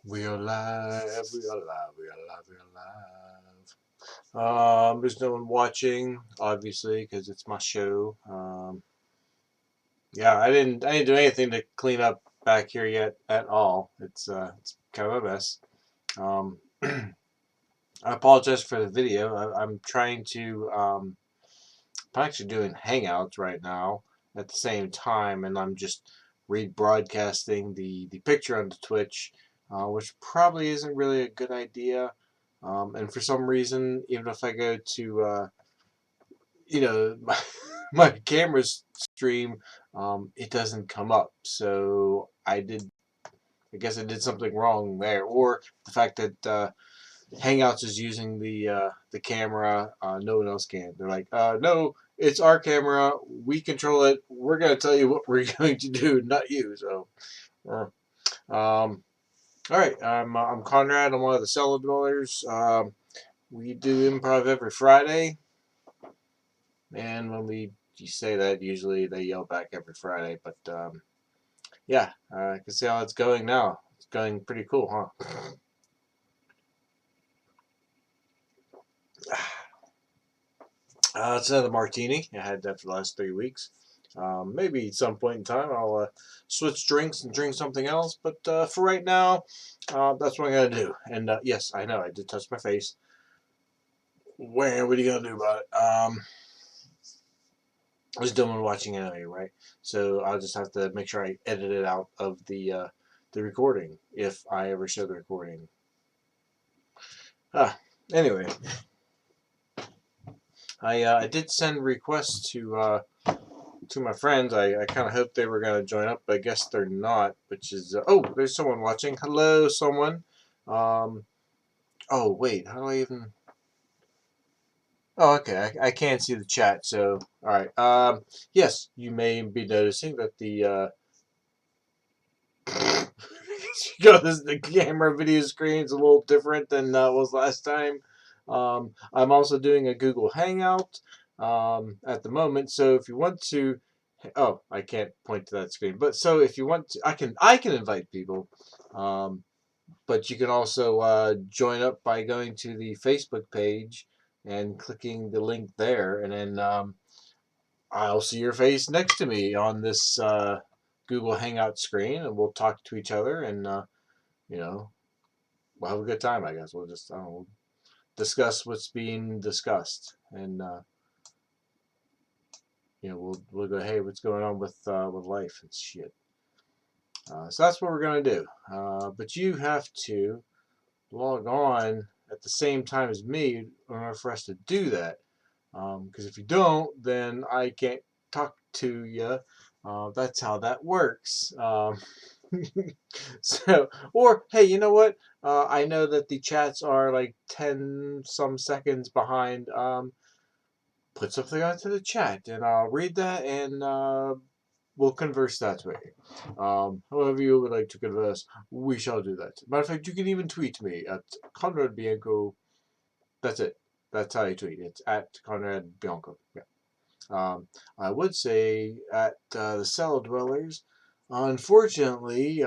We are live, we are live, we are live, we are live. There's no one watching, obviously, because it's my show. Yeah, I didn't do anything to clean up back here yet at all. It's kind of a mess. Um, I apologize for the video. I'm trying to, I'm actually doing Hangouts right now at the same time, and I'm just rebroadcasting the picture onto Twitch, which probably isn't really a good idea. And for some reason, even if I go to, my, my camera stream, it doesn't come up. So I guess I did something wrong there, or the fact that Hangouts is using the camera. No one else can. They're like, no, it's our camera. We control it. We're gonna tell you what we're going to do, not you. So, all right. I'm Conrad. I'm one of the cellar dwellers. We do improv every Friday, and when you say that, usually they yell back every Friday. But yeah, I can see how it's going now. It's going pretty cool, huh? It's another martini. I had that for the last 3 weeks. Maybe at some point in time I'll switch drinks and drink something else. But for right now, that's what I'm gonna do. And yes, I know I did touch my face. What are you gonna do about it? I was done watching anyway, right? So I'll just have to make sure I edit it out of the recording if I ever show the recording. Ah, anyway, I did send requests to my friends. I kind of hoped they were going to join up, but I guess they're not, which is, oh, there's someone watching. Hello, someone. Um, oh, wait, how do I even, oh, okay, I can't see the chat, so, all right. Yes, you may be noticing that the camera video screen is a little different than was last time. I'm also doing a Google Hangout at the moment, so if you want to, oh, I can't point to that screen. But so if you want to, I can invite people, um, but you can also join up by going to the Facebook page and clicking the link there, and then I'll see your face next to me on this Google Hangout screen, and we'll talk to each other, and you know we'll have a good time. I guess we'll just I don't know, discuss what's being discussed, and we'll go, hey, what's going on with life and shit. So that's what we're gonna do. But you have to log on at the same time as me in order for us to do that. Because if you don't, then I can't talk to you. That's how that works. So, or hey, you know what? I know that the chats are like 10 some seconds behind. Put something onto the chat and I'll read that and we'll converse that way. However you would like to converse, we shall do that. Matter of fact, you can even tweet me at Conrad Bianco. That's it. That's how you tweet. It's at Conrad Bianco. Yeah. I would say at the Cellar Dwellers, unfortunately,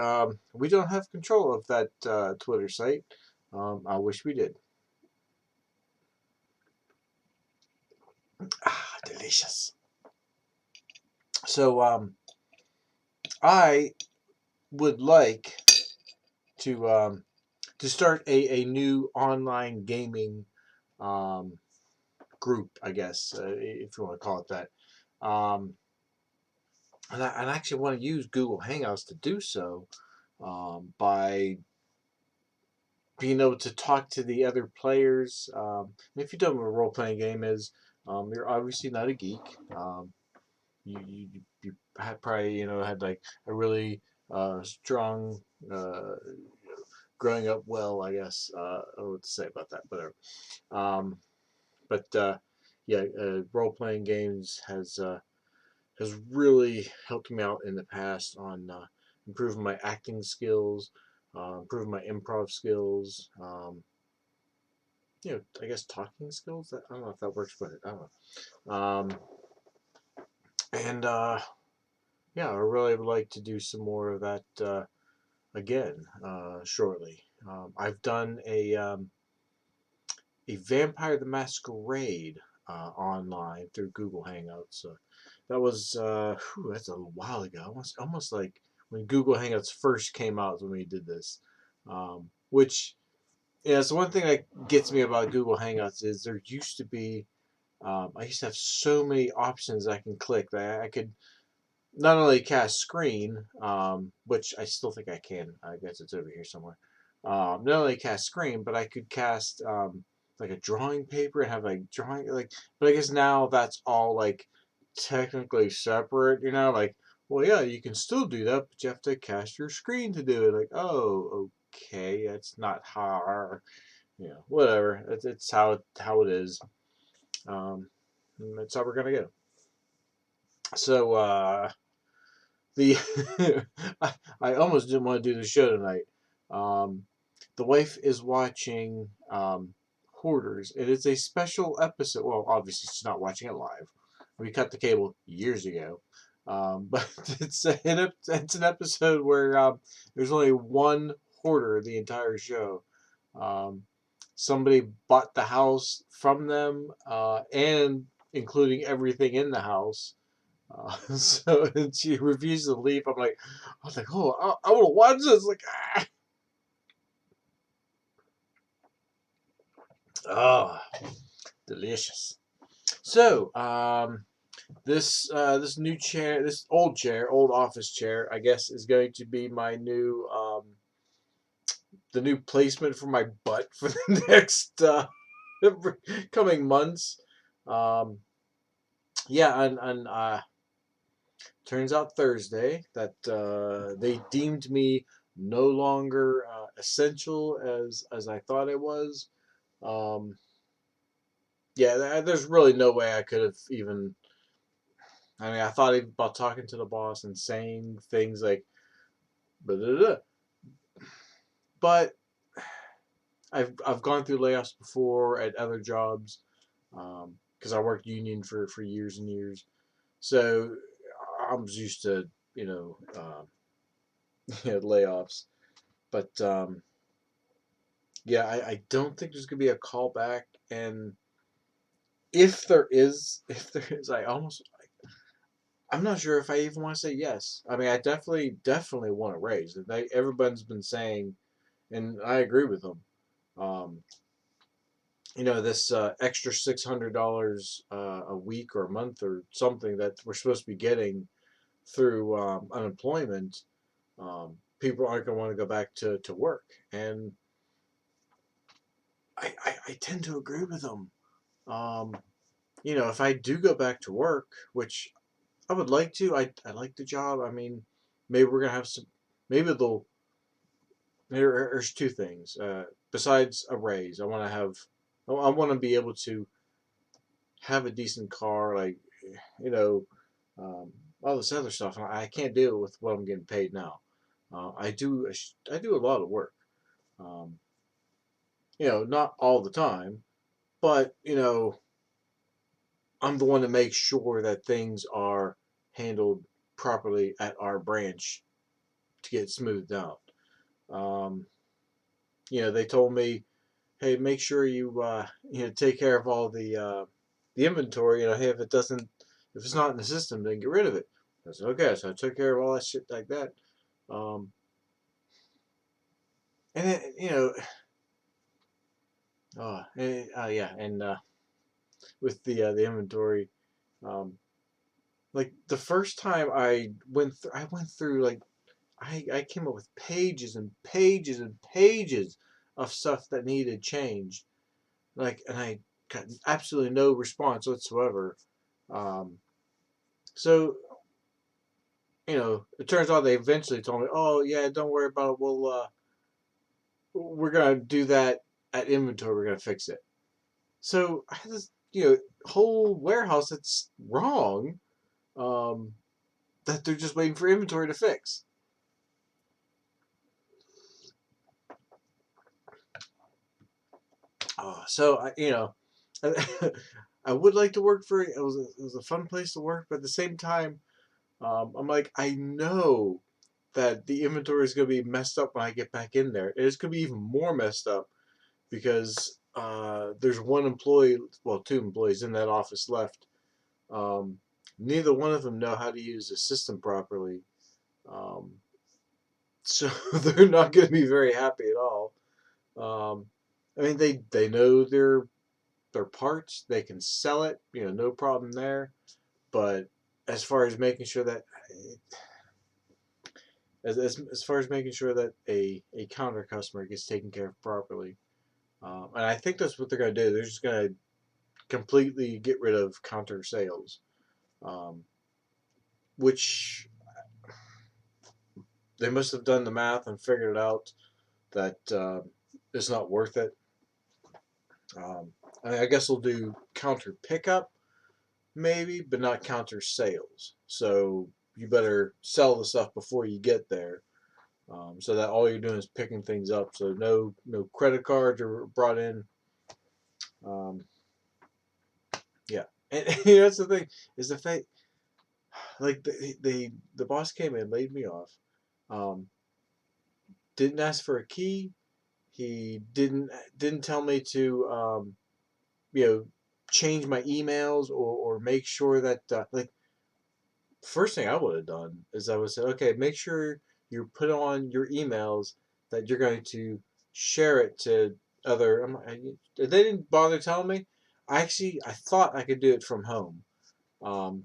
we don't have control of that Twitter site. I wish we did. Ah, delicious. So, I would like to start a new online gaming um, group, I guess, if you want to call it that. Um, and I actually want to use Google Hangouts to do so by being able to talk to the other players. If you don't know what a role playing game is, you're obviously not a geek. You had probably had like a really strong growing up well, I guess. I don't know what to say about that, whatever. Um, but yeah, role playing games has really helped me out in the past on improving my acting skills, improving my improv skills. I guess talking skills. I don't know if that works, but I don't know. And yeah, I really would like to do some more of that again shortly. I've done a Vampire the Masquerade online through Google Hangouts. So that was that's a while ago. Almost like when Google Hangouts first came out when we did this. Which yeah, so one thing that gets me about Google Hangouts is there used to be I used to have so many options I can click that I could not only cast screen, which I still think I can. I guess it's over here somewhere. Not only cast screen, but I could cast like a drawing paper and have like drawing like. But I guess now that's all like technically separate. You know, like well, yeah, you can still do that, but you have to cast your screen to do it. Like, oh, okay, that's not hard. You know, whatever. It's how it is. Um, that's how we're gonna go. So the I almost didn't want to do the show tonight. Um, the wife is watching Hoarders, and it's a special episode. Well, obviously she's not watching it live. We cut the cable years ago, but it's an episode where there's only one hoarder the entire show. Um, Somebody bought the house from them, and including everything in the house. So and she refused to leave. I was like, oh, I want to watch this. Like, oh, delicious. So, this new chair, this old office chair, I guess, is going to be my new the new placement for my butt for the next coming months. Um, yeah, and turns out Thursday that they deemed me no longer essential as I thought it was. Um, yeah, there's really no way I could have even. I mean, I thought about talking to the boss and saying things like, blah, blah, blah. But I've gone through layoffs before at other jobs because I worked union for years and years, so I'm used to layoffs. But yeah, I don't think there's gonna be a callback, and if there is, I'm not sure if I even want to say yes. I mean, I definitely want a raise. Everyone's been saying, and I agree with them. Um, this extra $600 a week or a month or something that we're supposed to be getting through unemployment. People aren't going to want to go back to work, and I tend to agree with them. Um, if I do go back to work, which I would like to, I like the job. I mean, maybe we're gonna have some. Maybe they'll. There's two things. Besides a raise, I want to have. I want to be able to have a decent car, like you know, um, all this other stuff. I can't do it with what I'm getting paid now. I do a lot of work. Um, not all the time, but I'm the one to make sure that things are handled properly at our branch to get smoothed out. Um, they told me, hey, make sure you take care of all the inventory. Hey, if it's not in the system, then get rid of it. I said, okay, so I took care of all that shit like that. Um, and then, yeah, and with the inventory, um, like the first time I went through like I came up with pages and pages and pages of stuff that needed changed. And I got absolutely no response whatsoever. Um, so, it turns out they eventually told me, oh, yeah, don't worry about it. We're going to do that at inventory. We're going to fix it. So I had this, whole warehouse that's wrong um, that they're just waiting for inventory to fix. So I would like to work for it. It was a fun place to work, but at the same time, I'm like I know that the inventory is going to be messed up when I get back in there. It's going to be even more messed up because there's one employee, well, two employees in that office left. Um, Neither one of them know how to use the system properly. Um, so they're not going to be very happy at all. I mean, they know their parts, they can sell it, no problem there. But as far as making sure that as far as making sure that a counter customer gets taken care of properly, and I think that's what they're going to do. They're just going to completely get rid of counter sales, um, which they must have done the math and figured it out that it's not worth it. I guess they'll do counter pickup, maybe, but not counter sales. So you better sell the stuff before you get there, so that all you're doing is picking things up. So no credit cards are brought in. Um, yeah, and that's the thing is the fact, like the boss came in, laid me off, um, didn't ask for a key. He didn't tell me to you know change my emails or make sure that like first thing I would have done is I would say, okay, make sure you put on your emails that you're going to share it to other. They didn't bother telling me. I thought I could do it from home.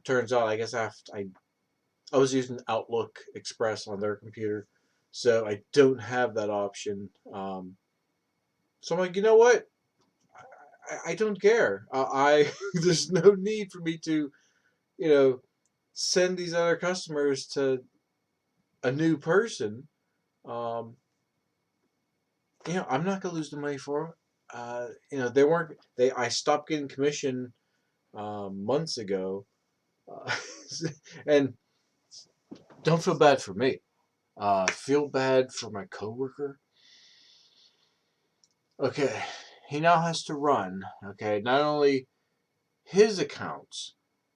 Turns out, I guess I was using Outlook Express on their computer, so I don't have that option. So I'm like, you know what? I don't care. There's no need for me to, you know, send these other customers to a new person. Um, I'm not gonna lose the money for them. They weren't. I stopped getting commission months ago, uh, and don't feel bad for me. Feel bad for my coworker. Okay, he now has to run. Okay, not only his accounts,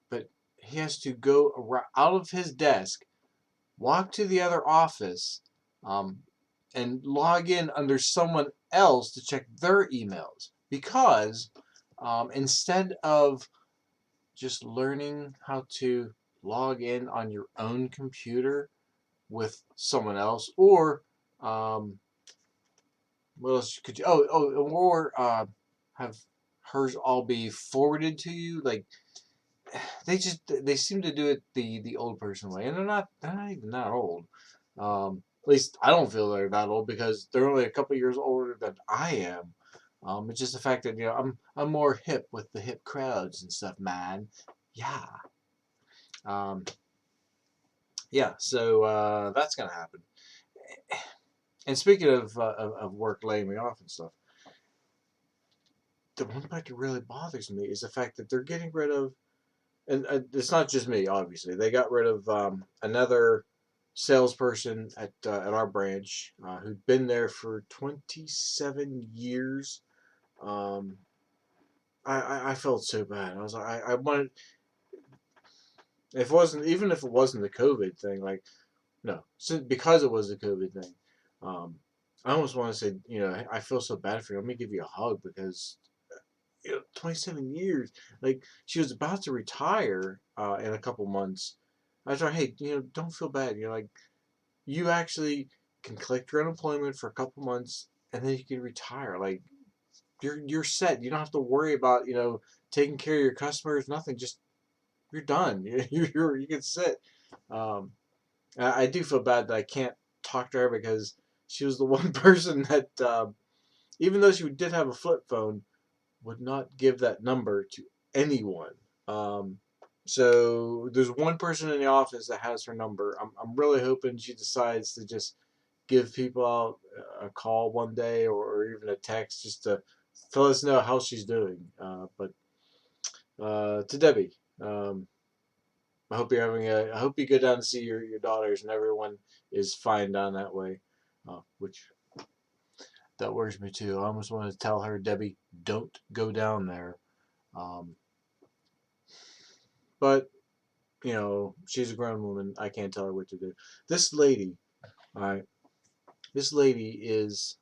but he has to go out of his desk, walk to the other office, um, and log in under someone else to check their emails. Because instead of just learning how to log in on your own computer with someone else, or um, what else could you? Or have hers all be forwarded to you. Like they seem to do it the old person way, and they're not even that old. At least I don't feel they're that old because they're only a couple years older than I am. It's just the fact that I'm more hip with the hip crowds and stuff, man. Yeah. Um, yeah. So that's gonna happen. And speaking of work laying me off and stuff, the one part that really bothers me is the fact that they're getting rid of, and it's not just me, obviously. They got rid of another salesperson at our branch who'd been there for 27 years. Um, I felt so bad. I was like, I wanted, if it wasn't, even if it wasn't the COVID thing, like, no, because it was the COVID thing, um, I almost want to say, I feel so bad for you. Let me give you a hug because 27 years. Like she was about to retire in a couple months. I told her, hey, don't feel bad. Like you actually can collect your unemployment for a couple months and then you can retire. Like you're set. You don't have to worry about taking care of your customers. Nothing. Just you're done. You can sit. Um, I do feel bad that I can't talk to her because she was the one person that even though she did have a flip phone, would not give that number to anyone. Um, so there's one person in the office that has her number. I'm really hoping she decides to just give people out a call one day or even a text just to let us know how she's doing. But to Debbie, I hope you go down to see your daughters and everyone is fine down that way. Which that worries me too. I almost want to tell her, Debbie, don't go down there. Um, but she's a grown woman. I can't tell her what to do. This lady, All right, this lady is,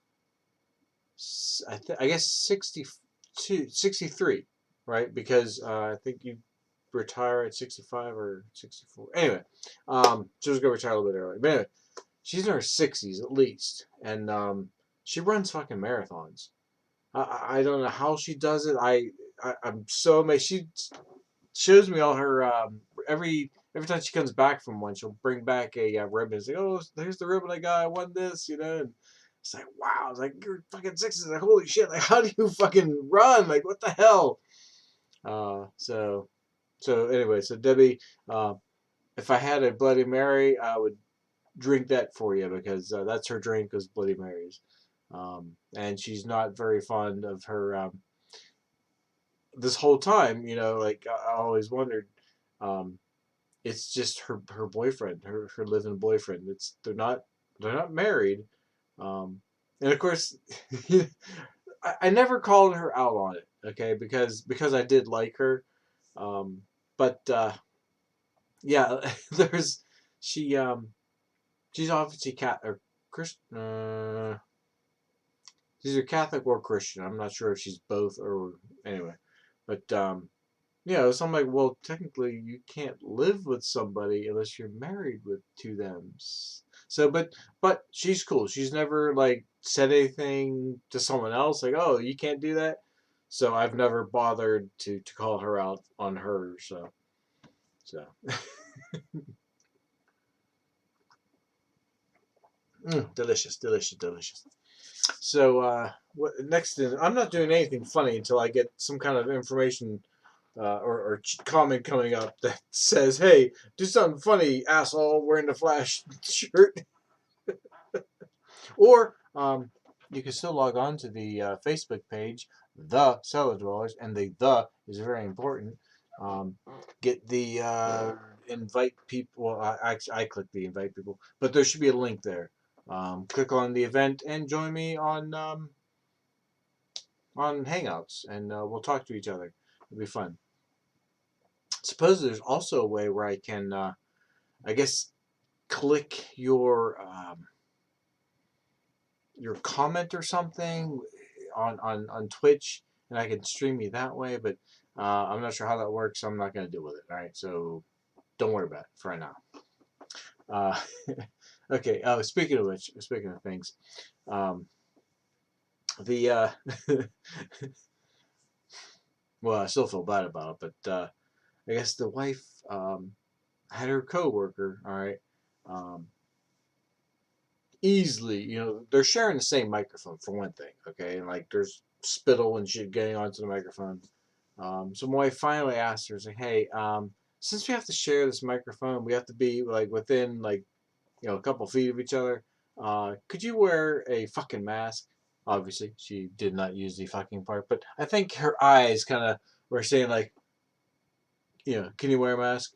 I guess 62, 63, right? Because I think you retire at 65 or 64. Anyway, she was gonna retire a little bit early. But anyway, she's in her 60s at least, and she runs fucking marathons. I don't know how she does it. I'm so amazed. She shows me all her every time she comes back from one, she'll bring back a ribbon. It's like, oh, here's the ribbon I got. I won this, you know. And it's like, wow. It's like you're fucking 60s. Like, holy shit. Like, how do you fucking run? Like, what the hell? So anyway, so Debbie, if I had a Bloody Mary, I would drink that for you because that's her drink is Bloody Marys. And she's not very fond of her this whole time. You know, like I always wondered. Um, it's just her boyfriend, her living boyfriend. They're not married. And of course, I never called her out on it. Okay, because I did like her. Um, but yeah, there's she she's obviously cat or Christian. She's either Catholic or Christian. I'm not sure if she's both or anyway. But so I'm like, well, technically you can't live with somebody unless you're married to them. So, but she's cool. She's never like said anything to someone else like, oh, you can't do that. So I've never bothered to call her out on her. So delicious, delicious, delicious. So what next is I'm not doing anything funny until I get some kind of information or comment coming up that says, "Hey, do something funny, asshole, wearing the Flash shirt." Or you can still log on to the Facebook page, The Cellar Dwellers, and the is very important. Get the invite people. Well, I click the invite people, but there should be a link there. Click on the event and join me on Hangouts, and we'll talk to each other. It'll be fun. Suppose there's also a way where I can, I guess, click your comment or something on Twitch, and I can stream you that way. But I'm not sure how that works, so I'm not going to deal with it. All right, so don't worry about it for right now. Uh, okay. Speaking of which, speaking of things, um, the well, I still feel bad about it, but I guess the wife had her coworker. All right. Um, Easily, they're sharing the same microphone for one thing, okay? And like there's spittle and shit getting onto the microphone. So my wife finally asked her, like, hey, since we have to share this microphone, we have to be like within like, a couple feet of each other. Could you wear a fucking mask? Obviously, she did not use the fucking part, but I think her eyes kind of were saying like, can you wear a mask?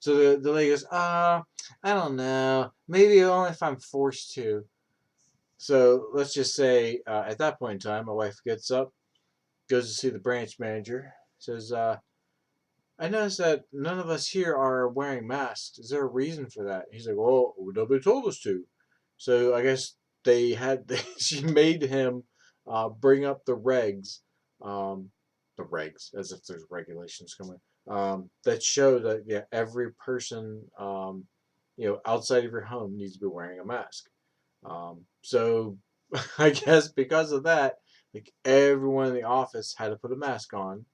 So the lady goes, I don't know. Maybe only if I'm forced to. So let's just say at that point in time, my wife gets up, goes to see the branch manager, says, I noticed that none of us here are wearing masks. Is there a reason for that? He's like, well, nobody told us to. So I guess she made him bring up um, the regs, as if there's regulations coming, that show that yeah, every person, outside of your home needs to be wearing a mask. So I guess because of that, like everyone in the office had to put a mask on,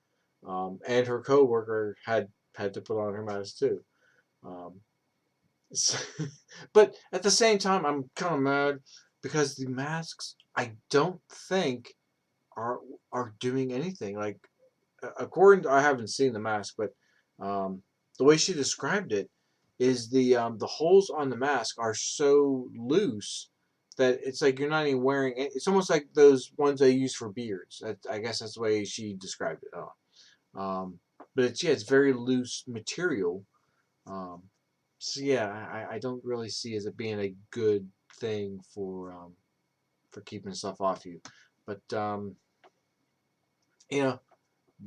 and her coworker had to put on her mask too. Um, so, but at the same time, I'm kind of mad because the masks I don't think are are doing anything. Like according to, I haven't seen the mask, but the way she described it is the holes on the mask are so loose that it's like you're not even wearing it. It's almost like those ones they use for beards. I guess that's the way she described it. But it's very loose material. Um, so yeah, I don't really see as it being a good thing for keeping stuff off you. But you know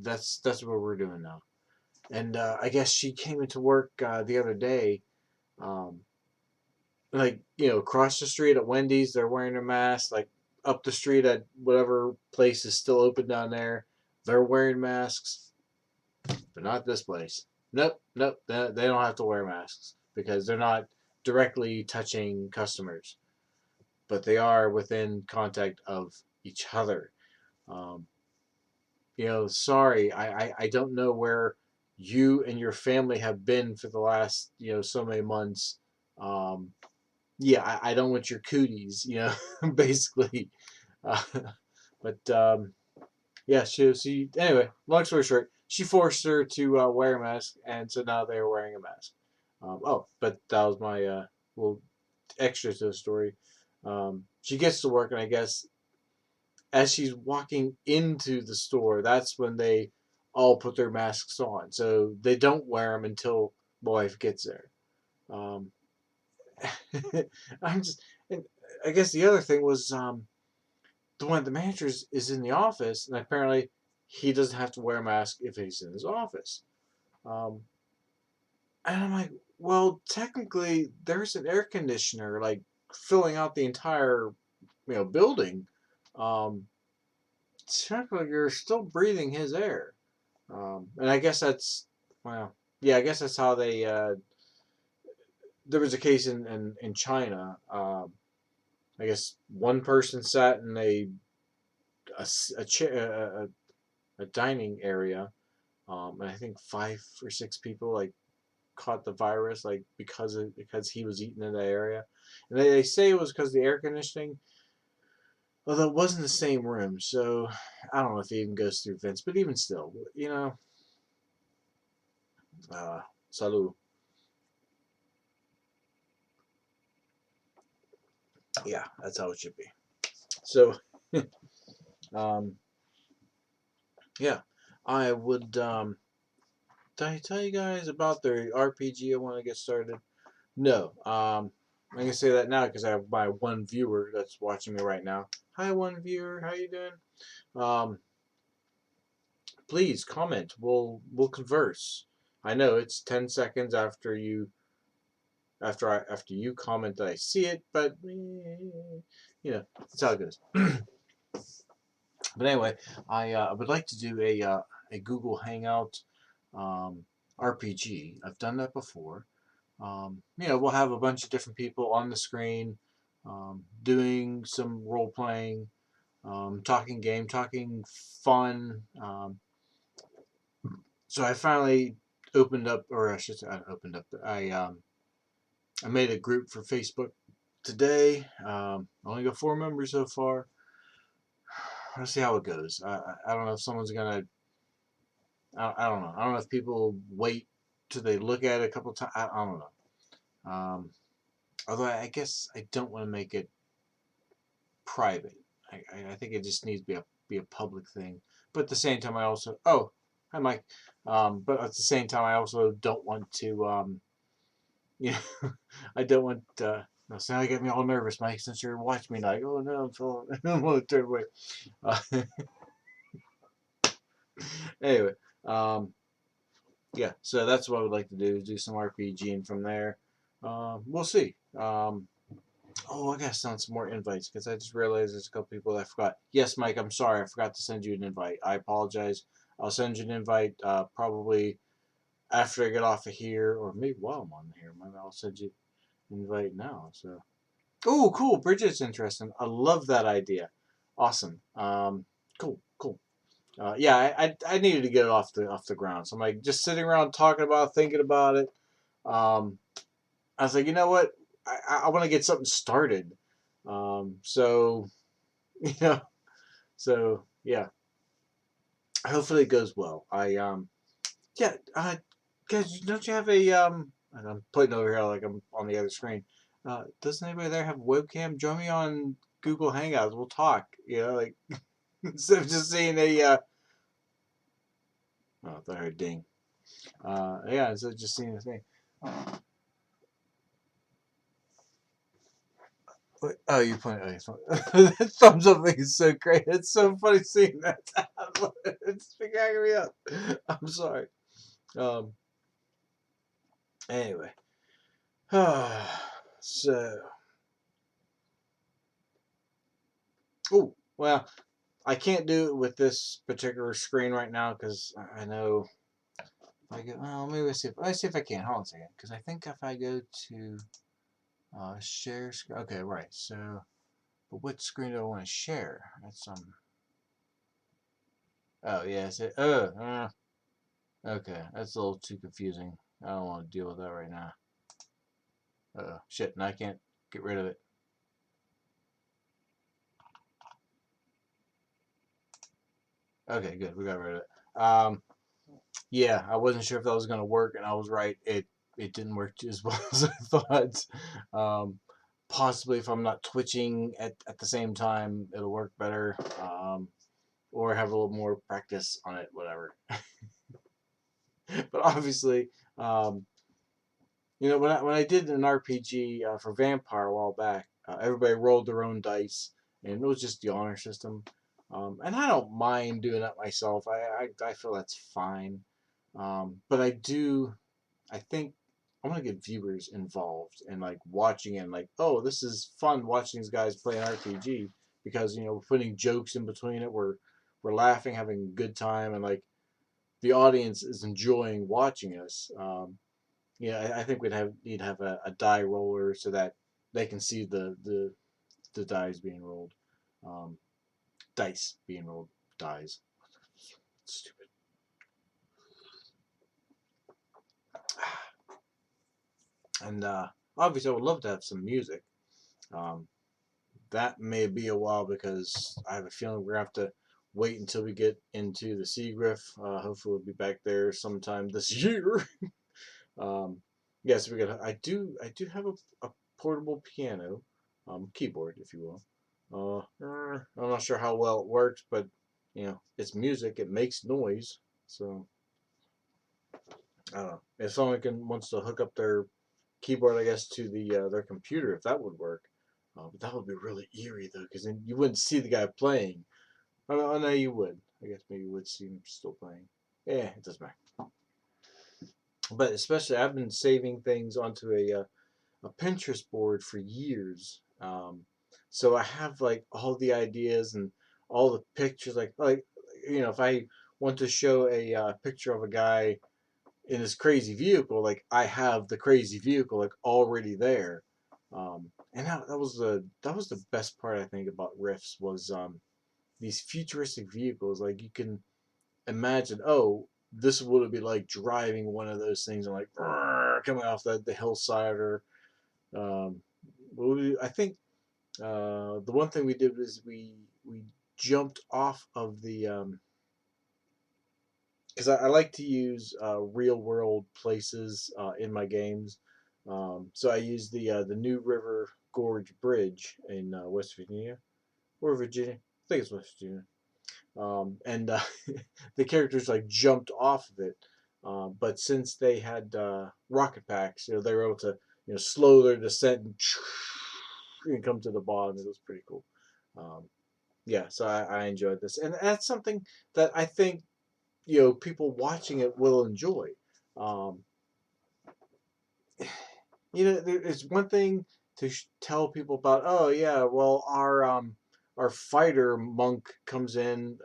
that's what we're doing now. And I guess she came into work the other day, um, like, across the street at Wendy's, they're wearing a mask. Like up the street at whatever place is still open down there, they're wearing masks. But not this place. Nope, nope. They don't have to wear masks because they're not directly touching customers, but they are within contact of each other. Um, sorry, I don't know where you and your family have been for the last, so many months. Um, yeah, I don't want your cooties, basically. Uh, but yeah, anyway, long story short, she forced her to wear a mask, and so now they're wearing a mask. But that was my little extra to the story. She gets to work, and I guess as she's walking into the store, that's when they all put their masks on. So they don't wear them until my wife gets there. Um, I'm just, and I guess the other thing was the one of the managers is in the office, and apparently he doesn't have to wear a mask if he's in his office. Um, and I'm like, well, technically, there's an air conditioner like filling out the entire building. Um, Technically, you're still breathing his air. And I guess that's, well, yeah, I guess that's how they. There was a case in China. I guess one person sat in a, a dining area, and I think 5 or 6 people like caught the virus like because he was eating in that area, and they say it was because the air conditioning. Although it wasn't the same room, so I don't know if it even goes through vents, but even still, salud. Yeah, that's how it should be. So, um, yeah, I would. Did I tell you guys about the RPG I want to get started? No. I'm gonna say that now because I have my one viewer that's watching me right now. Hi, one viewer. How you doing? Um, please comment. We'll converse. I know it's 10 seconds after you comment that I see it, but that's how it goes. But anyway, I would like to do a Google Hangout um, RPG. I've done that before. We'll have a bunch of different people on the screen, doing some role playing, talking fun. So I finally opened up, or I should say, I opened up. I made a group for Facebook today. Only got 4 members so far. Let's see how it goes. I don't know if someone's gonna. I don't know. I don't know if people wait till they look at it a couple times. I don't know. Although I guess I don't want to make it private. I think it just needs to be a public thing. But at the same time, I also hi Mike. But at the same time, I also don't want to I don't want. No, so now you get me all nervous, Mike. Since you're watching me, like, oh no, I'm feeling. I don't want to turn away. Uh, anyway, um, yeah. So that's what I would like to do: is do some RPG, and from there, we'll see. I gotta send some more invites because I just realized there's a couple people that I forgot. Yes, Mike, I'm sorry, I forgot to send you an invite. I apologize. I'll send you an invite probably after I get off of here, or maybe while I'm on here. Maybe I'll send you an invite now. So, oh, cool. Bridget's interesting. I love that idea. Awesome. Cool, cool. Yeah, I needed to get it off the ground. So I'm like just sitting around talking about, thinking about it. Um, I was like, you know what? I want to get something started. So you know, so yeah. Hopefully it goes well. Yeah. Guys, don't you have a and I'm putting over here like I'm on the other screen. Doesn't anybody there have a webcam? Join me on Google Hangouts. We'll talk. Like instead of just seeing a. Oh, I thought I heard ding. Yeah, instead of just seeing a thing. What? Oh, you're playing. Oh, that thumbs up thing is so great. It's so funny seeing that. It's cracking me up. I'm sorry. Um. Anyway. So, oh well, I can't do it with this particular screen right now because I know if I go. Well, maybe let's see if I can. Hold on a second, because I think if I go to share screen. Okay, right. So, but what screen do I want to share? That's Oh yeah. Okay, that's a little too confusing. I don't want to deal with that right now. Shit, and I can't get rid of it. Okay, good. We got rid of it. Yeah, I wasn't sure if that was gonna work, and I was right. It didn't work as well as I thought. Um, Possibly if I'm not twitching at the same time, it'll work better. Or have a little more practice on it, whatever. But obviously, um, when I did an RPG for Vampire a while back, everybody rolled their own dice, and it was just the honor system. And I don't mind doing that myself. I feel that's fine. But I think I want to get viewers involved and like watching it and like, oh, this is fun watching these guys play an RPG because we're putting jokes in between it. We're laughing, having a good time, and like the audience is enjoying watching us. Yeah, I think need to have a die roller so that they can see the dice being rolled, um, dice being rolled, dies. Stupid. And obviously, I would love to have some music. Um, that may be a while because I have a feeling we're gonna have to wait until we get into the Seagriff. Hopefully, we'll be back there sometime this year. um, yes, we're gonna. I do have a portable piano, keyboard, if you will. I'm not sure how well it works, but it's music. It makes noise, so I don't know. If someone wants to hook up their keyboard, I guess, to their computer, if that would work. But that would be really eerie though, because then you wouldn't see the guy playing. Oh no, you would. I guess maybe you would see him still playing. Yeah, it doesn't matter. But especially, I've been saving things onto a Pinterest board for years. So I have like all the ideas and all the pictures. If I want to show a picture of a guy in this crazy vehicle, like I have the crazy vehicle like already there. And that was the best part I think about Riffs was these futuristic vehicles. Like you can imagine, oh, this would be like driving one of those things and like coming off the hillside or um, I think the one thing we did was we jumped off of the because I like to use real world places in my games. So I used the New River Gorge Bridge in West Virginia or Virginia. I think it's West Virginia. And the characters like jumped off of it, but since they had rocket packs, they were able to slow their descent and come to the bottom. It was pretty cool. Um, yeah, so I enjoyed this, and that's something that I think people watching it will enjoy. Um, it's one thing to tell people about. Oh yeah, well our fighter monk comes in.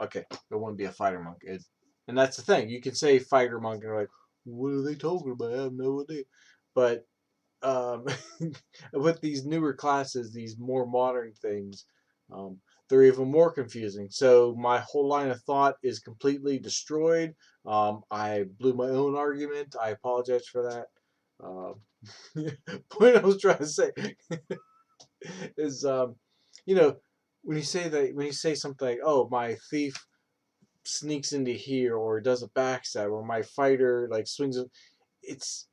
Okay, there wouldn't be a fighter monk. And that's the thing. You can say fighter monk, and they're like, what are they talking about? I have no idea. But um, with these newer classes, these more modern things, um, they're even more confusing. So my whole line of thought is completely destroyed. I blew my own argument. I apologize for that. Um, point I was trying to say is, you know, when you say something like, "Oh, my thief sneaks into here," or does a backstab, or my fighter like swings, it's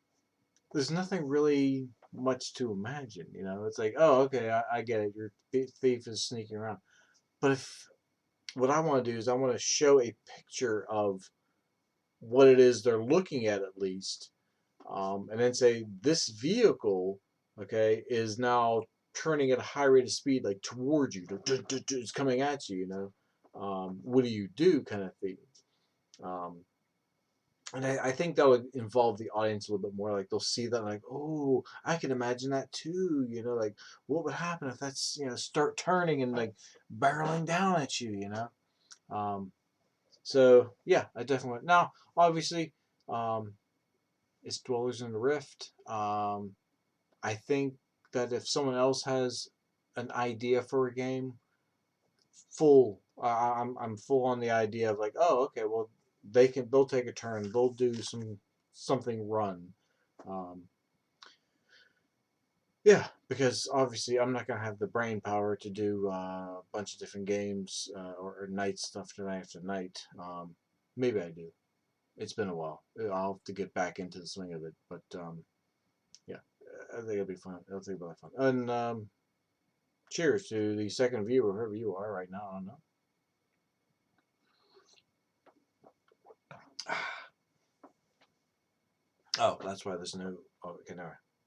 there's nothing really much to imagine. It's like, oh, okay, I get it. Your thief is sneaking around. But if what I want to do is I want to show a picture of what it is they're looking at least, and then say this vehicle, okay, is now turning at a high rate of speed, like towards you. It's coming at you. What do you do, kind of thing. Um, And I think that would involve the audience a little bit more. Like they'll see that, like, oh, I can imagine that too. Like what would happen if that's start turning and like barreling down at you. Um, so yeah, I definitely now obviously um, it's Dwellers in the Rift. I think that if someone else has an idea for a game, I'm full on the idea of like, oh, okay, well, they'll take a turn, they'll do something run, um, yeah, because obviously I'm not gonna have the brain power to do a bunch of different games or night stuff tonight after night. Maybe I do. It's been a while. I'll have to get back into the swing of it, but yeah, I think it'll be fun. It'll be a lot of fun. And cheers to the second viewer, whoever you are right now. I don't know. Oh, that's why there's no. Oh, okay,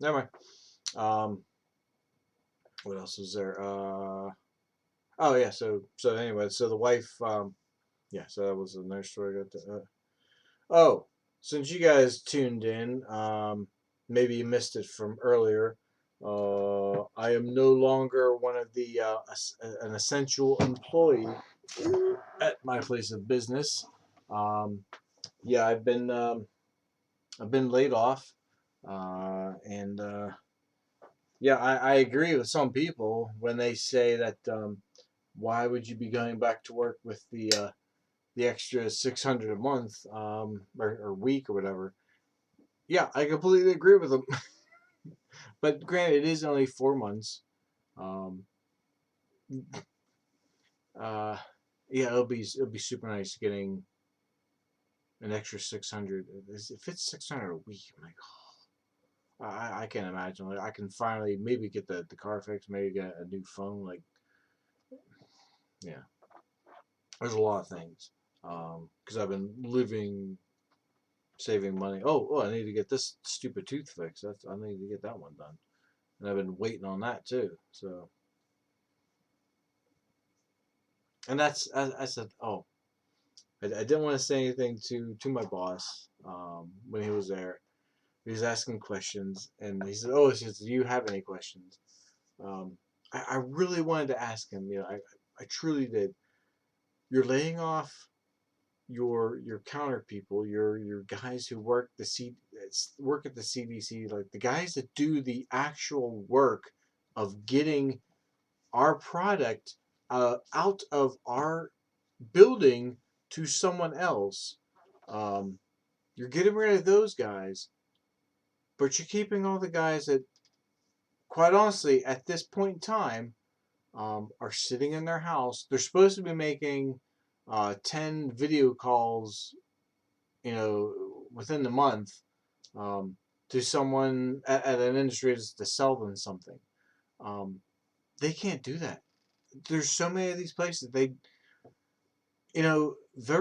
never mind. Um, what else was there? Oh yeah. So anyway, so the wife. Yeah. So that was another story. I got to, oh, since you guys tuned in, maybe you missed it from earlier. I am no longer one of the an essential employee at my place of business. Um, yeah, I've been laid off, and yeah, I agree with some people when they say that why would you be going back to work with the extra 600 a month or week or whatever. Yeah, I completely agree with them. But granted, it is only 4 months. Um, uh, yeah, it'll be super nice getting an extra 600. If it's 600 a week, I'm like, oh, I can't imagine. Like, I can finally maybe get the car fixed, maybe get a new phone. Like, yeah, there's a lot of things. Because I've been living, saving money. I need to get this stupid tooth fixed. I need to get that one done, and I've been waiting on that too. So, and I said, oh, I didn't want to say anything to my boss when he was there. He was asking questions, and he said, "Oh, he says, do you have any questions?" Um, I really wanted to ask him. I truly did. You're laying off your counter people, your guys who work at the CDC, like the guys that do the actual work of getting our product out of our building to someone else. Um, you're getting rid of those guys, but you're keeping all the guys that, quite honestly, at this point in time, are sitting in their house. They're supposed to be making 10 video calls, within the month um, to someone at an industry to sell them something. Um, they can't do that. There's so many of these places. They're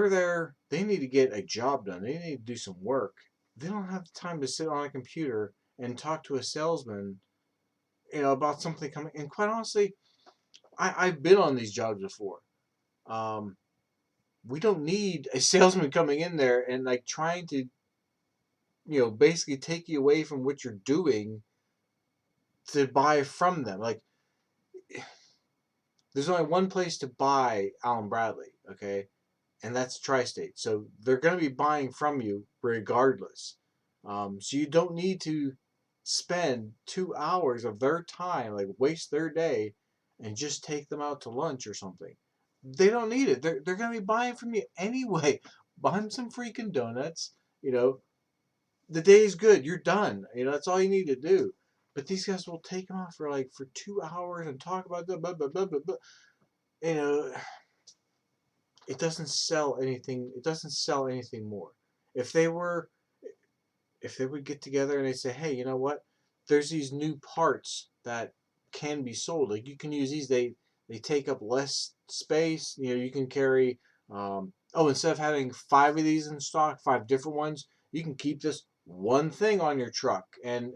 there. They need to get a job done. They need to do some work. They don't have the time to sit on a computer and talk to a salesman, about something coming. And quite honestly, I've been on these jobs before. Um, we don't need a salesman coming in there and like trying to, basically take you away from what you're doing to buy from them. Like, there's only one place to buy Allen Bradley, okay? And that's Tri-State. So they're going to be buying from you regardless. So you don't need to spend 2 hours of their time, like waste their day, and just take them out to lunch or something. They don't need it. They're going to be buying from you anyway. Buy them some freaking donuts. You know, the day's good. You're done. That's all you need to do. But these guys will take them off for 2 hours and talk about the blah blah blah blah blah. You know, it doesn't sell anything. It doesn't sell anything more. If they were, if they would get together and they say, hey, you know what? There's these new parts that can be sold. Like you can use these. They take up less space. You can carry. Instead of having 5 of these in stock, 5 different ones, you can keep this one thing on your truck. And.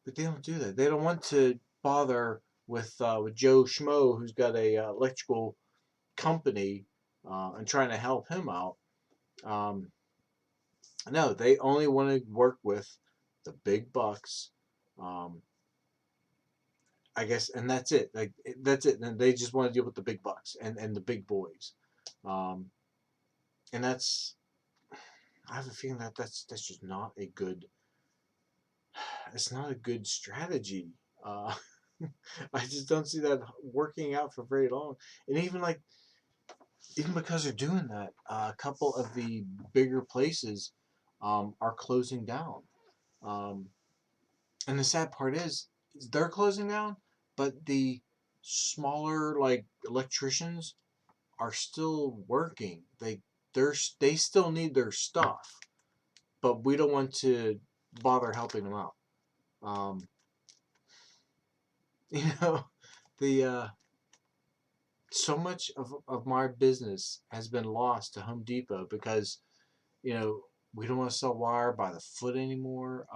But they don't do that. They don't want to bother with Joe Schmo, who's got a electrical company, and trying to help him out. Um, No, they only want to work with the big bucks. Um, I guess, and that's it. Like that's it. And they just want to deal with the big bucks and the big boys. Um, and that's I have a feeling that that's just not a good. It's not a good strategy. Uh, I just don't see that working out for very long. And even because they're doing that, a couple of the bigger places are closing down. Um, and the sad part is they're closing down, but the smaller like electricians are still working. They still need their stuff, but we don't want to bother helping them out. Um, you know, the so much of my business has been lost to Home Depot because you know we don't want to sell wire by the foot anymore.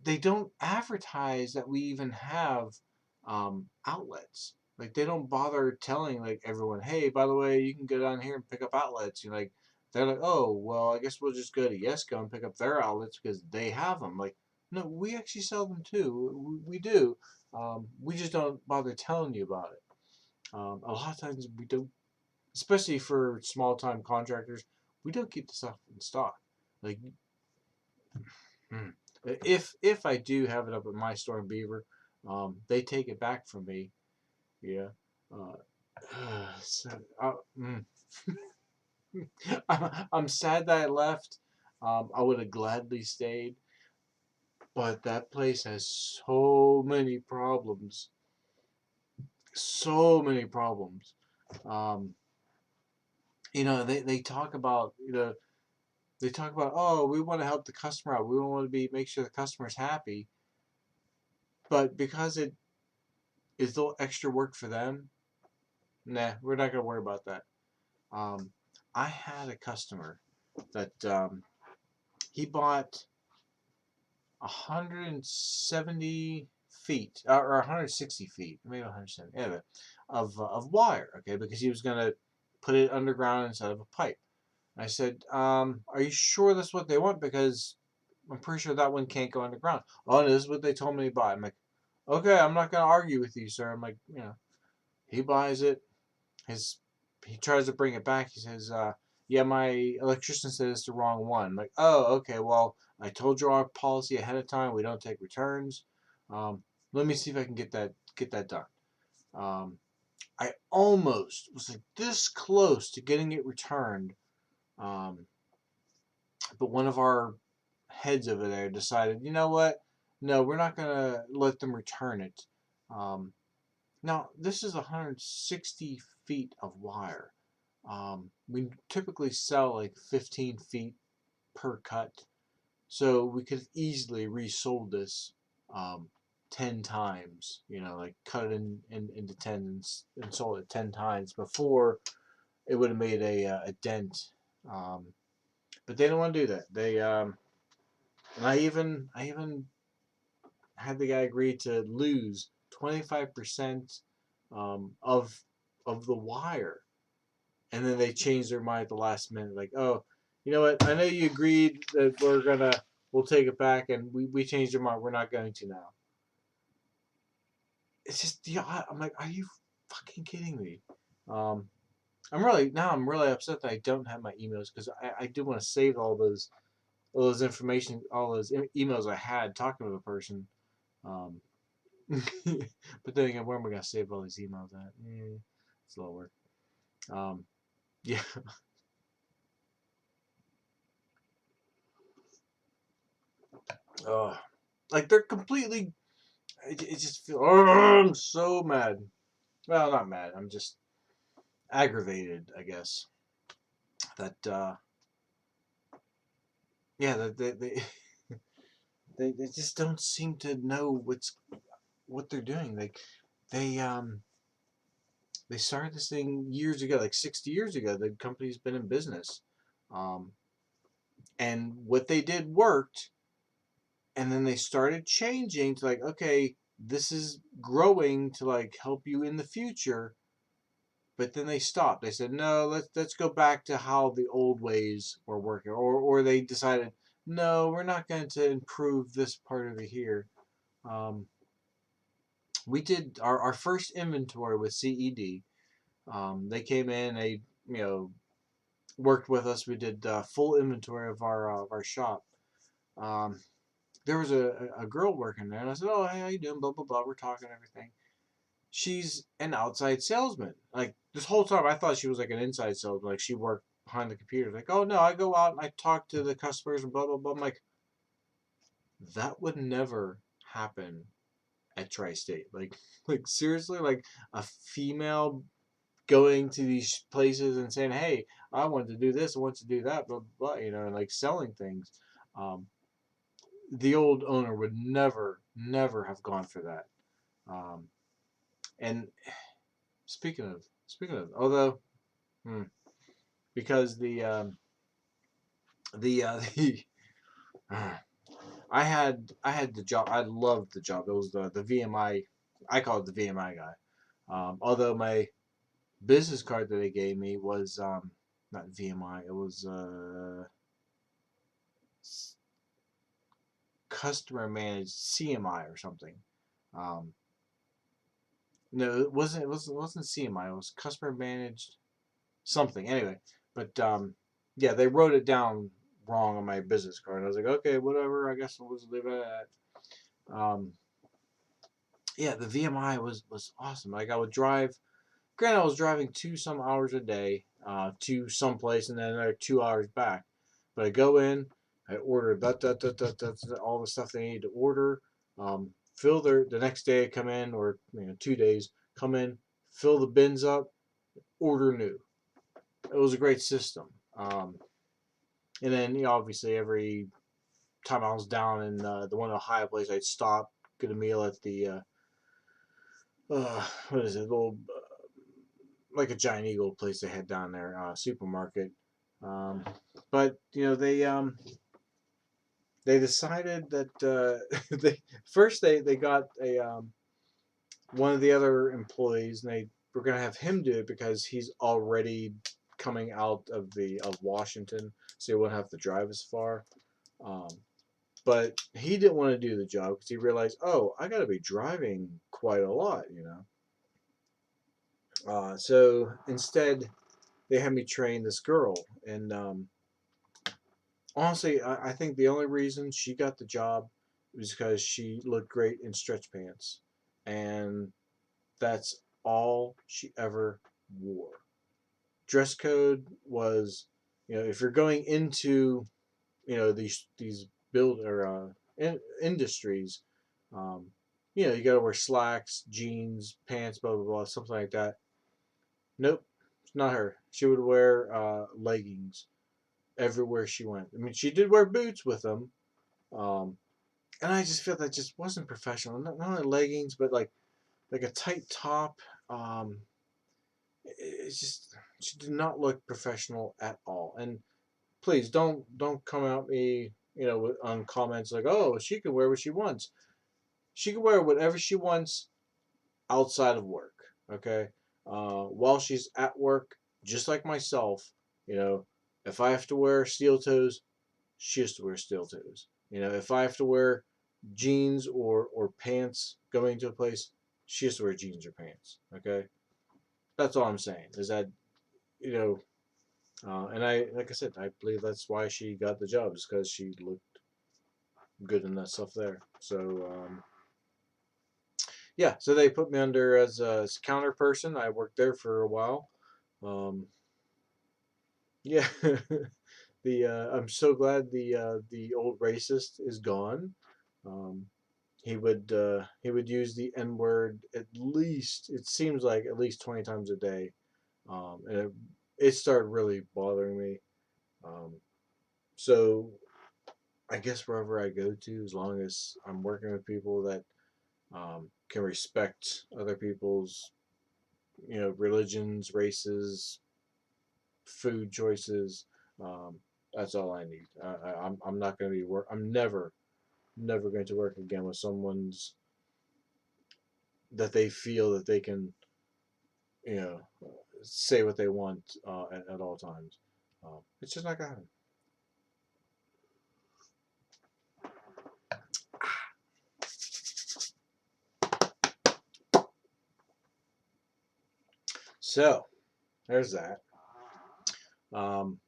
They don't advertise that we even have outlets. Like they don't bother telling like everyone, hey, by the way, you can go down here and pick up outlets. Like they're like, oh, well, I guess we'll just go to Yesco and pick up their outlets because they have them. Like, no, we actually sell them too. We do. We just don't bother telling you about it. A lot of times we don't, especially for small time contractors, we don't keep the stuff in stock. Like Hmm. If I do have it up at my store in Beaver, they take it back from me. Yeah. Uh, so, mm. I'm sad that I left. I would have gladly stayed, but that place has so many problems. So many problems. Um, they talk about they talk about, oh, we want to help the customer out. We want to make sure the customer's happy, but because it is a little extra work for them, nah, we're not gonna worry about that. Um, I had a customer that he bought 170 feet or 160 feet, maybe 170, anyway, of wire. Okay, because he was gonna put it underground instead of a pipe. I said, "Are you sure that's what they want? Because I'm pretty sure that one can't go underground." Oh, no, this is what they told me to buy. I'm like, "Okay, I'm not gonna argue with you, sir." I'm like, he buys it. His he tries to bring it back. He says, "Yeah, my electrician said it's the wrong one." I'm like, "Oh, okay. Well, I told you our policy ahead of time. We don't take returns. Um, let me see if I can get that done." Um, I almost was like this close to getting it returned, um, but one of our heads over there decided, you know what? No, we're not gonna let them return it. Um, Now, this is 160 feet of wire. We typically sell like 15 feet per cut, so we could easily resold this um, 10 times. Like cut it into 10 and sold it 10 times before it would have made a dent. Um, but they don't want to do that. And I even had the guy agree to lose 25% of the wire, and then they changed their mind at the last minute, like, oh, you know what? I know you agreed that we'll take it back, and we changed our mind. We're not going to now. It's just I'm like, are you fucking kidding me? Um, I'm really upset that I don't have my emails because I do want to save all those information, all those emails I had talking to the person. Um, but then again, where am I gonna save all these emails at? It's a little work. Um, yeah. Oh, like they're completely. It just feels. Oh, I'm so mad. Well, not mad. I'm just aggravated, I guess. That yeah, that they just don't seem to know what they're doing. They um they started this thing years ago, like 60 years ago. The company's been in business, um, and what they did worked. And then they started changing to like, okay, this is growing to like help you in the future. But then they stopped. They said, no, let's go back to how the old ways were working. Or they decided, no, we're not going to improve this part of it here. Um, we did our first inventory with CED. They came in, they worked with us. We did full inventory of our shop. Um, there was a girl working there, and I said, "Oh, hey, how you doing?" Blah blah blah. We're talking and everything. She's an outside salesman. Like this whole time, I thought she was like an inside salesman. Like she worked behind the computer. Like, oh no, I go out and I talk to the customers and blah blah blah. I'm like, that would never happen at Tri-State. Like seriously, like a female going to these places and saying, "Hey, I want to do this, I want to do that," blah blah, and like selling things. Um, the old owner would never have gone for that. Um, and speaking of, although hmm, because the I had the job. I loved the job. It was the VMI. I call it the VMI guy. Although my business card that they gave me was not VMI. It was customer managed CMI or something. Um, no, it wasn't. It wasn't CMI. It was customer managed something. Anyway, but yeah, they wrote it down wrong on my business card. I was like, okay, whatever. I guess we'll just leave it at that. Yeah, the VMI was awesome. Like I would drive. Granted, I was driving 2 some hours a day to some place, and then another 2 hours back. But I go in, I order all the stuff they need to order. Fill the next day, I come in, or 2 days, come in, fill the bins up, order new. It was a great system. And then obviously every time I was down in the one Ohio place, I'd stop, get a meal at the what is it, little like a Giant Eagle place they had down there, supermarket. Um, but they decided that they first they got a one of the other employees, and they were going to have him do it because he's already coming out of Washington, so he wouldn't have to drive as far. Um, but he didn't want to do the job because he realized, oh, I got to be driving quite a lot. So instead, they had me train this girl, and honestly, I think the only reason she got the job was because she looked great in stretch pants, and that's all she ever wore. Dress code was, if you're going into, these build or industries, um, you got to wear slacks, jeans, pants, blah blah blah, something like that. Nope, it's not her. She would wear leggings everywhere she went. I mean, she did wear boots with them, um, and I just feel that just wasn't professional. Not only leggings, but like a tight top. Um, it's just she did not look professional at all. And please don't come at me, on comments like, oh, she can wear what she wants. She can wear whatever she wants outside of work. Okay, while she's at work, just like myself, you know, if I have to wear steel toes, she has to wear steel toes. If I have to wear jeans or pants going to a place, she has to wear jeans or pants. Okay, that's all I'm saying. Is that you know, and like I said, I believe that's why she got the job, is because she looked good in that stuff there. So yeah, so they put me under as a counter person. I worked there for a while. Um, yeah, the I'm so glad the old racist is gone. Um, he would use the N word at least, it seems like, at least 20 times a day, and it started really bothering me. Um, so I guess wherever I go to, as long as I'm working with people that can respect other people's religions, races, food choices, um, that's all I need. I'm not going to be work. I'm never going to work again with someone's that they feel that they can, you know, say what they want at all times. It's just not gonna happen. So there's that. Um,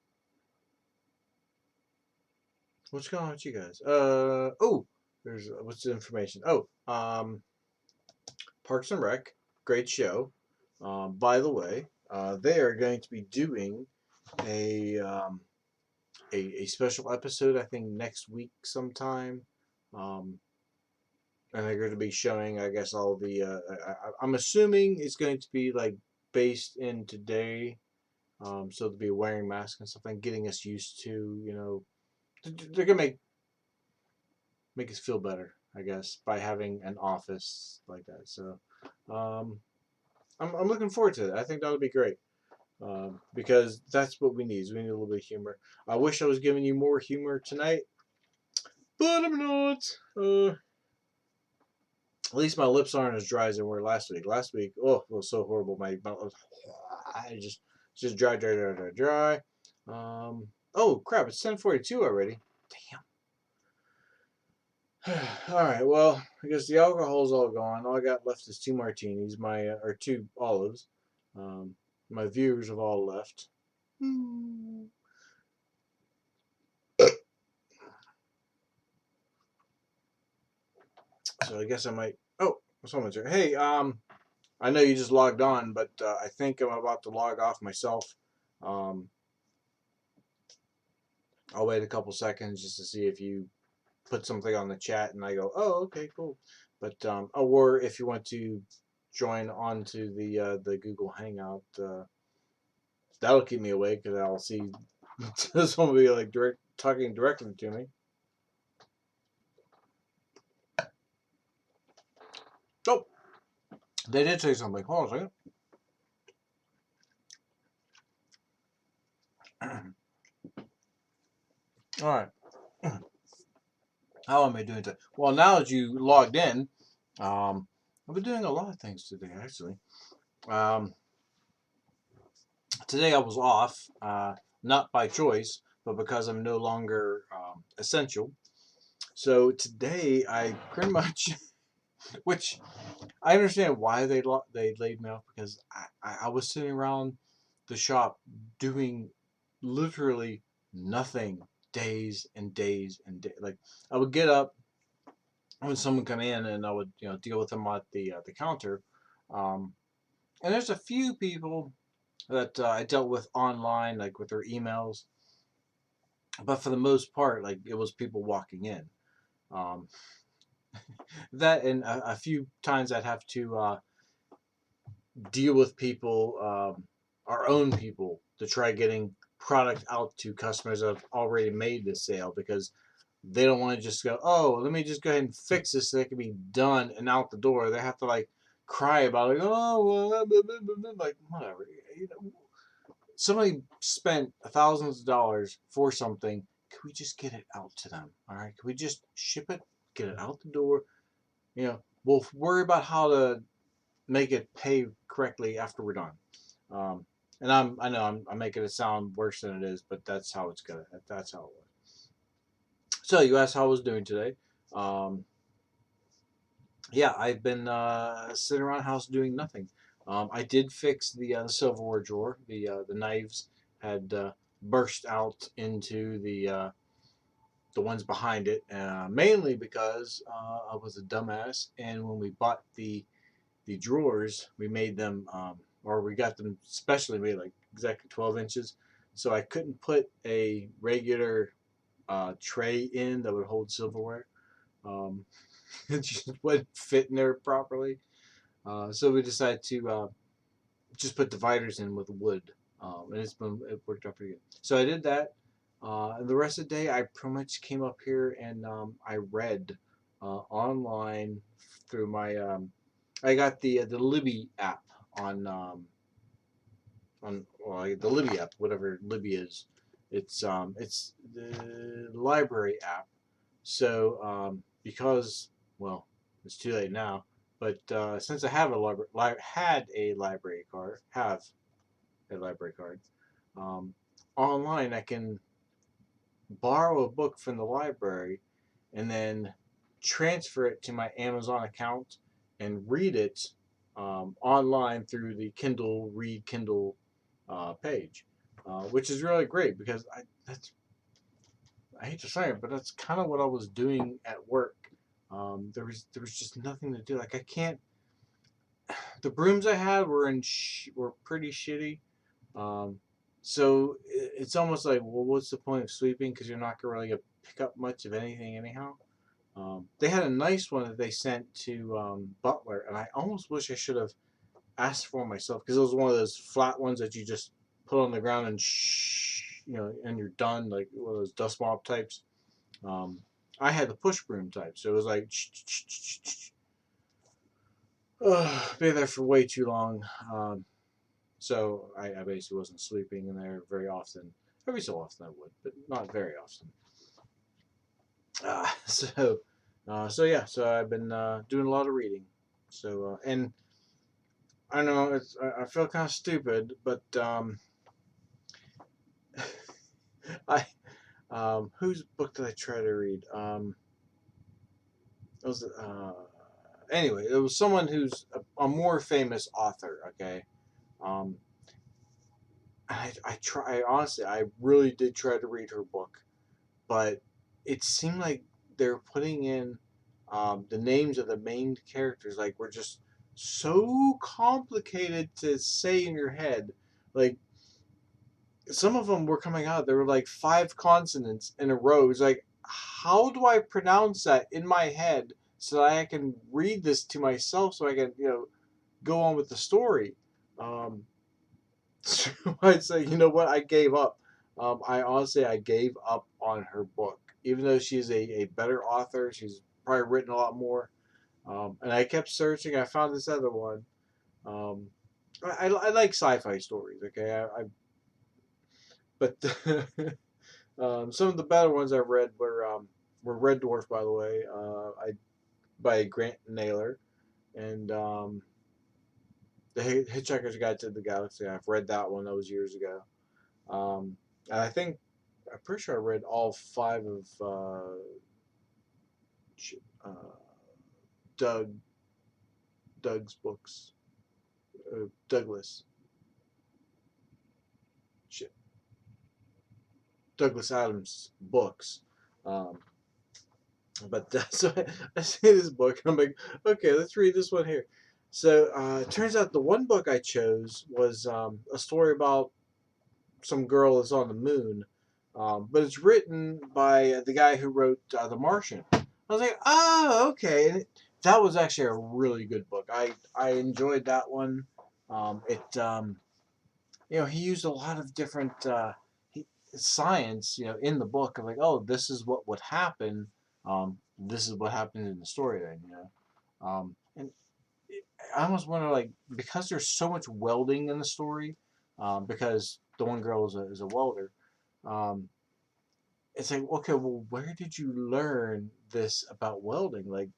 what's going on with you guys? Oh, there's what's the information? Oh, Parks and Rec, great show. By the way, they are going to be doing a, um, a special episode. I think next week sometime. Um, and they're going to be showing, I guess, all the. I'm assuming it's going to be like based in today. So to be wearing masks and stuff and getting us used to, they're gonna make us feel better, I guess, by having an office like that. So, um, I'm looking forward to it. I think that'll be great. Because that's what we need. We need a little bit of humor. I wish I was giving you more humor tonight, but I'm not. At least my lips aren't as dry as they were last week. Last week, oh, it was so horrible. My mouth was I just dry, dry, dry, dry, dry. Oh crap! It's 10:42 already. Damn. All right. Well, I guess the alcohol's all gone. All I got left is 2 martinis, or 2 olives. My viewers have all left. So I guess I might. Oh, someone's here. Hey, I know you just logged on, but I think I'm about to log off myself. Um, I'll wait a couple seconds just to see if you put something on the chat, and I go, oh, okay, cool. But or if you want to join onto the Google Hangout, that'll keep me awake because I'll see someone will be like talking directly to me. Oh, they did say something. Hold on a second. All right. How am I doing today? Well, now that you logged in, I've been doing a lot of things today, actually. Um, Today I was off, not by choice, but because I'm no longer essential. So today I pretty much, which I understand why they laid me off because I was sitting around the shop doing literally nothing days and days and days. Like I would get up when someone come in and I would deal with them at the counter. Um, and there's a few people that I dealt with online, like with their emails, but for the most part, like it was people walking in. Um, that and a few times I'd have to deal with people, our own people, to try getting product out to customers that have already made the sale because they don't want to just go, oh, let me just go ahead and fix this so it can be done and out the door. They have to like cry about it, like, oh, well, blah, blah, blah, blah. Like whatever. Somebody spent thousands of dollars for something. Could we just get it out to them? All right, could we just ship it, get it out the door? We'll worry about how to make it pay correctly after we're done. Um, and I know I'm making it sound worse than it is, but that's how it's gonna. That's how it was. So you asked how I was doing today. Um, yeah, I've been sitting around the house doing nothing. I did fix the silverware drawer. The knives had burst out into the ones behind it, mainly because I was a dumbass. And when we bought the drawers, we made them, or we got them specially made, like exactly 12 inches. So I couldn't put a regular tray in that would hold silverware. Um, it just wouldn't fit in there properly. So we decided to just put dividers in with wood, and it worked out pretty good. So I did that, and the rest of the day I pretty much came up here and I read online through my. I got the Libby app on well, the Libby app, whatever Libby is. It's the library app. So because well, it's too late now. But since I have had a library card, a library card. Um, Online, I can borrow a book from the library and then transfer it to my Amazon account and read it online through the Kindle Read Kindle page, which is really great because I hate to say it, but that's kind of what I was doing at work. There was just nothing to do. Like I can't. The brooms I had were pretty shitty. Um, so it's almost like, well, what's the point of sweeping? Because you're not gonna really pick up much of anything anyhow. They had a nice one that they sent to Butler, and I almost wish I should have asked for myself because it was one of those flat ones that you just put on the ground and and you're done, like one of those dust mop types. Um, I had the push broom type, so it was like be there for way too long. So I basically wasn't sleeping in there very often. Every so often I would, but not very often. Uh, so, so yeah, so I've been doing a lot of reading. So and I know I feel kind of stupid, but I whose book did I try to read? It was anyway, it was someone who's a more famous author. Okay, um, I honestly I really did try to read her book, but it seemed like they're putting in the names of the main characters like were just so complicated to say in your head. Like some of them were coming out, there were like five consonants in a row. It's like, how do I pronounce that in my head so that I can read this to myself so I can go on with the story? Um, so I'd say, you know what, I gave up. I honestly, I gave up on her book, even though she's a better author. She's probably written a lot more. And I kept searching. I found this other one. Um, I like sci-fi stories. Okay, but some of the better ones I've read were Red Dwarf, by the way, by Grant Naylor, and the Hitchhiker's Guide to the Galaxy. I've read that one. That was years ago. And I'm pretty sure I read all five of uh, Doug Doug's books. Douglas shit, Douglas Adams books. Um, but so I see this book and I'm like, okay, let's read this one here. So it turns out the one book I chose was a story about some girl that's on the moon, but it's written by the guy who wrote The Martian. I was like, oh, okay. And that was actually a really good book. I enjoyed that one. It he used a lot of different science in the book of like, oh, this is what would happen. This is what happened in the story then. And I almost wonder, like, because there's so much welding in the story, because the one girl is a welder. Um, it's like, okay, well, where did you learn this about welding? Like,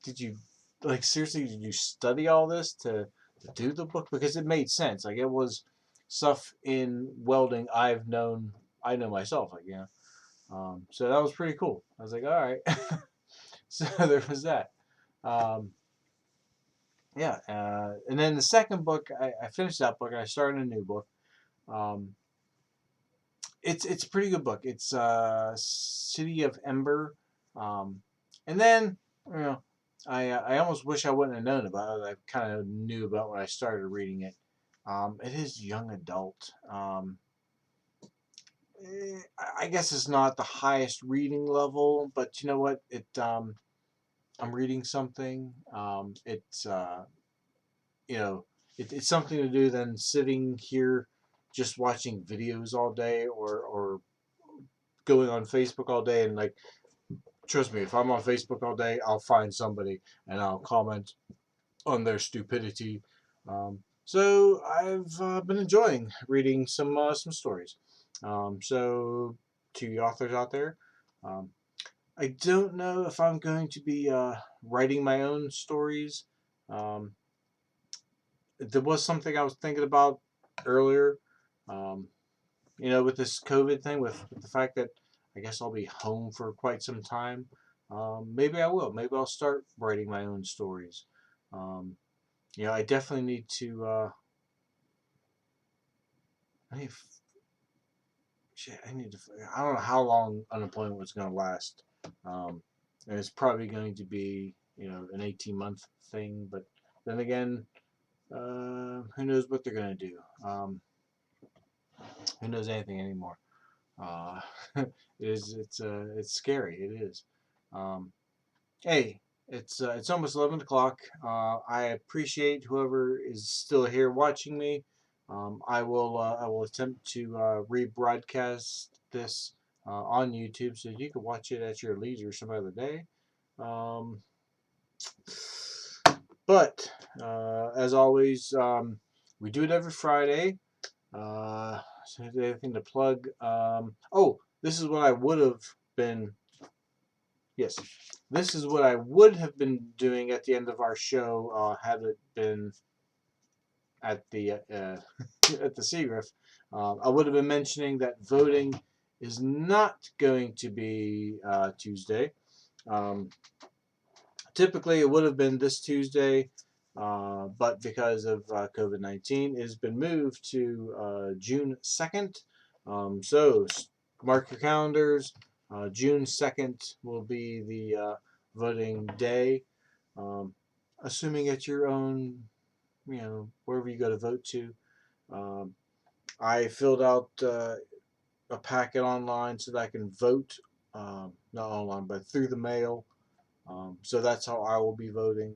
did you, like, seriously, did you study all this to do the book? Because it made sense. Like, it was stuff in welding I know myself, like, so that was pretty cool. I was like, all right. So there was that. Um, yeah. And then the second book, I finished that book and I started a new book. Um, it's a pretty good book. It's City of Ember. Um, and then I almost wish I wouldn't have known about it. I kind of knew about when I started reading it. It is young adult. I guess it's not the highest reading level, but you know what? I'm reading something. It's you know, it's something to do than sitting here just watching videos all day or going on Facebook all day and like trust me, if I'm on Facebook all day, I'll find somebody and I'll comment on their stupidity. So I've been enjoying reading some stories. So to the authors out there, um, I don't know if I'm going to be writing my own stories. Um, there was something I was thinking about earlier. with this COVID thing, with the fact that I guess I'll be home for quite some time, maybe I will. Maybe I'll start writing my own stories. Um, I definitely need to. I need, shit, I need to. I don't know how long unemployment was going to last. Um, and it's probably going to be, an 18-month thing. But then again, who knows what they're going to do? Who knows anything anymore? Uh, it's scary. It is. Um, hey, it's almost 11 o'clock. I appreciate whoever is still here watching me. I will attempt to rebroadcast this on YouTube so you can watch it at your leisure some other day. Um, but as always, we do it every Friday. So anything to plug? Oh, this is what I would have been. Yes, this is what I would have been doing at the end of our show had it been at the at the CRIF. I would have been mentioning that voting is not going to be Tuesday. Um, Typically, it would have been this Tuesday, but because of COVID-19, it has been moved to June 2nd. So mark your calendars. June 2nd will be the voting day. Um, Assuming at your own, wherever you go to vote to. Um, I filled out a packet online so that I can vote, not online, but through the mail. So that's how I will be voting.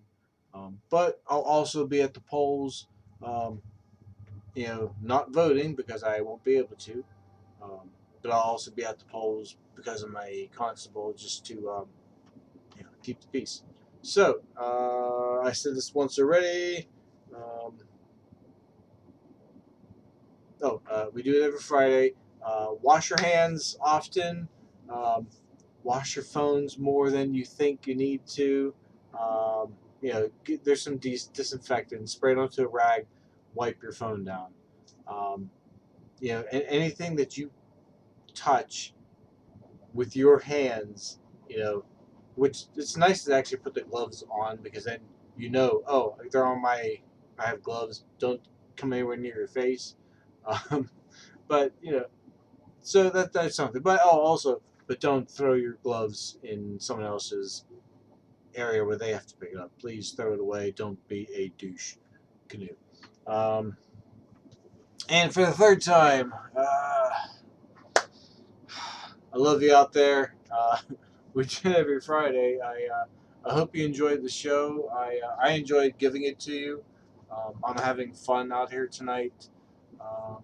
But I'll also be at the polls, um, not voting because I won't be able to. Um, but I'll also be at the polls because of my constable, just to keep the peace. So I said this once already. Um, we do it every Friday. Wash your hands often. Um, Wash your phones more than you think you need to. There's some disinfectant. Spray it onto a rag. Wipe your phone down. Um, and anything that you touch with your hands, which it's nice to actually put the gloves on because then oh, they're on I have gloves. Don't come anywhere near your face. Um, but so that's something. But but don't throw your gloves in someone else's area where they have to pick it up. Please throw it away. Don't be a douche canoe. Um, and for the third time, I love you out there. We do it every Friday. I hope you enjoyed the show. I enjoyed giving it to you. I'm having fun out here tonight. Um,